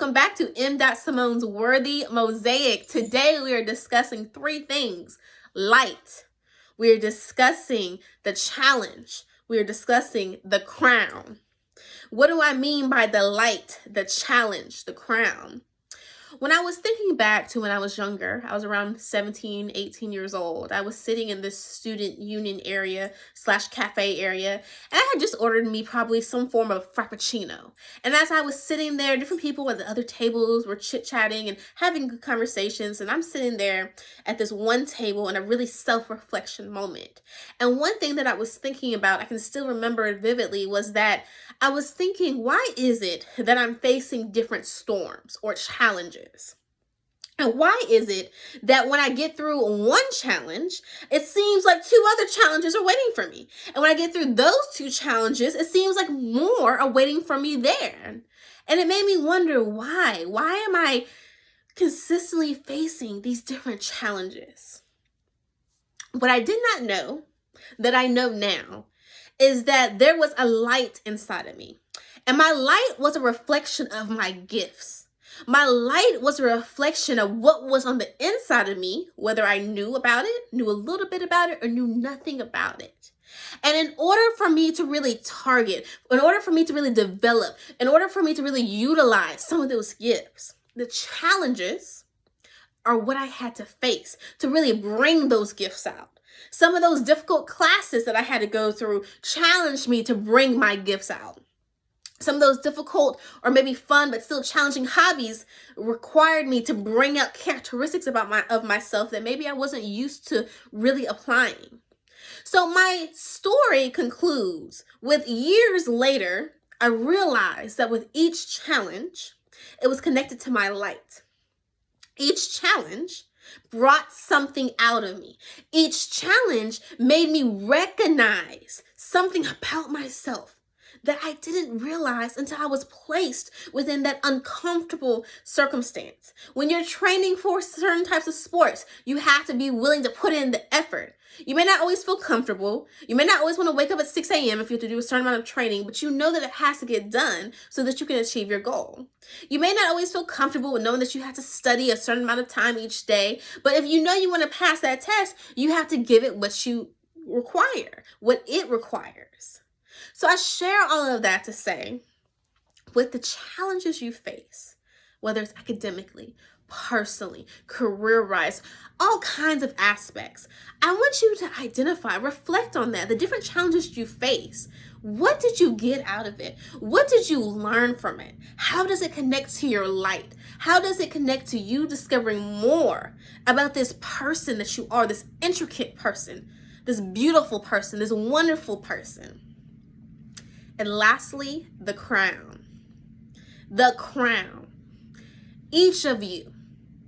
welcome back to M. Simone's Worthy Mosaic. Today we are discussing three things. Light. We are discussing the challenge. We are discussing the crown. What do I mean by the light, the challenge, the crown? When I was thinking back to when I was younger, I was around 17, 18 years old. I was sitting in this student union area / cafe area, and I had just ordered me probably some form of frappuccino. And as I was sitting there, different people at the other tables were chit-chatting and having good conversations, and I'm sitting there at this one table in a really self-reflection moment. And one thing that I was thinking about, I can still remember it vividly, was that I was thinking, why is it that I'm facing different storms or challenges? And why is it that when I get through one challenge, it seems like two other challenges are waiting for me? And when I get through those two challenges, it seems like more are waiting for me there. And it made me wonder why. Why am I consistently facing these different challenges? What I did not know, that I know now, is that there was a light inside of me. And my light was a reflection of my gifts. My light was a reflection of what was on the inside of me, whether I knew about it, knew a little bit about it, or knew nothing about it. And in order for me to really target, in order for me to really develop, in order for me to really utilize some of those gifts, the challenges are what I had to face to really bring those gifts out. Some of those difficult classes that I had to go through challenged me to bring my gifts out. Some of those difficult or maybe fun but still challenging hobbies required me to bring out characteristics of myself that maybe I wasn't used to really applying. So my story concludes with years later, I realized that with each challenge, it was connected to my light. Each challenge brought something out of me. Each challenge made me recognize something about myself that I didn't realize until I was placed within that uncomfortable circumstance. When you're training for certain types of sports, you have to be willing to put in the effort. You may not always feel comfortable. You may not always want to wake up at 6 a.m. if you have to do a certain amount of training, but you know that it has to get done so that you can achieve your goal. You may not always feel comfortable with knowing that you have to study a certain amount of time each day, but if you know you want to pass that test, you have to give it what you require, what it requires. So I share all of that to say, with the challenges you face, whether it's academically, personally, career-wise, all kinds of aspects, I want you to identify, reflect on that, the different challenges you face. What did you get out of it? What did you learn from it? How does it connect to your light? How does it connect to you discovering more about this person that you are, this intricate person, this beautiful person, this wonderful person? And lastly, the crown. The crown. Each of you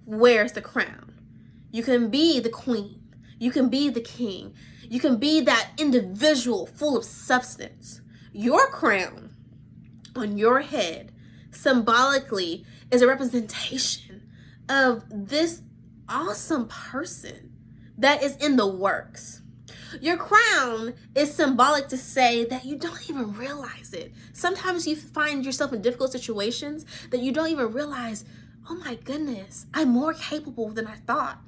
wears the crown. You can be the queen. You can be the king. You can be that individual full of substance. Your crown on your head symbolically is a representation of this awesome person that is in the works. Your crown is symbolic to say that you don't even realize it. Sometimes you find yourself in difficult situations that you don't even realize, oh my goodness, I'm more capable than I thought.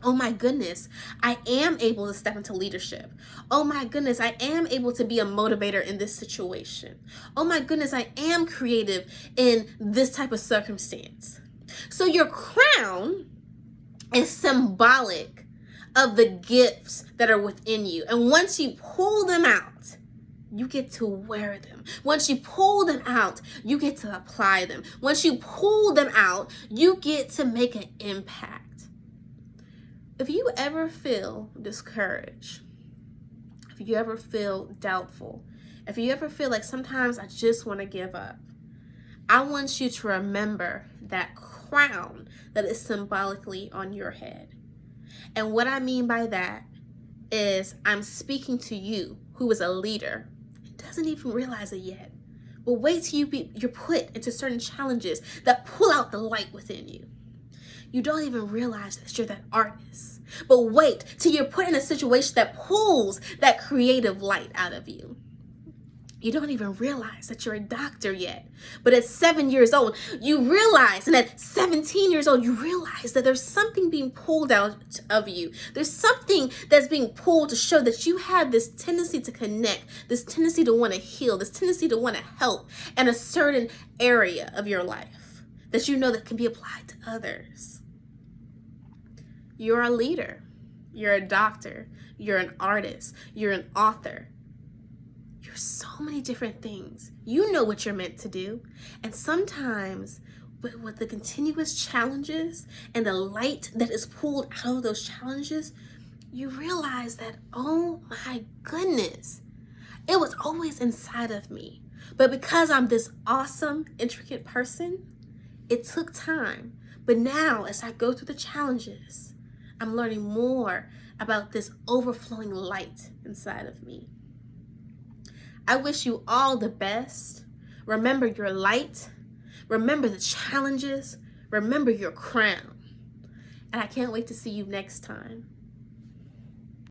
Oh my goodness, I am able to step into leadership. Oh my goodness, I am able to be a motivator in this situation. Oh my goodness, I am creative in this type of circumstance. So your crown is symbolic of the gifts that are within you. And once you pull them out, you get to wear them. Once you pull them out, you get to apply them. Once you pull them out, you get to make an impact. If you ever feel discouraged, if you ever feel doubtful, if you ever feel like sometimes I just want to give up, I want you to remember that crown that is symbolically on your head. And what I mean by that is I'm speaking to you who is a leader and doesn't even realize it yet. But wait till you're put into certain challenges that pull out the light within you. You don't even realize that you're that artist. But wait till you're put in a situation that pulls that creative light out of you. You don't even realize that you're a doctor yet. But at 7 years old, you realize, and at 17 years old, you realize that there's something being pulled out of you. There's something that's being pulled to show that you have this tendency to connect, this tendency to want to heal, this tendency to want to help in a certain area of your life that you know that can be applied to others. You're a leader. You're a doctor. You're an artist. You're an author. You're so many different things. You know what you're meant to do. And sometimes with the continuous challenges and the light that is pulled out of those challenges, you realize that, oh my goodness, it was always inside of me. But because I'm this awesome, intricate person, it took time. But now as I go through the challenges, I'm learning more about this overflowing light inside of me. I wish you all the best. Remember your light. Remember the challenges. Remember your crown. And I can't wait to see you next time.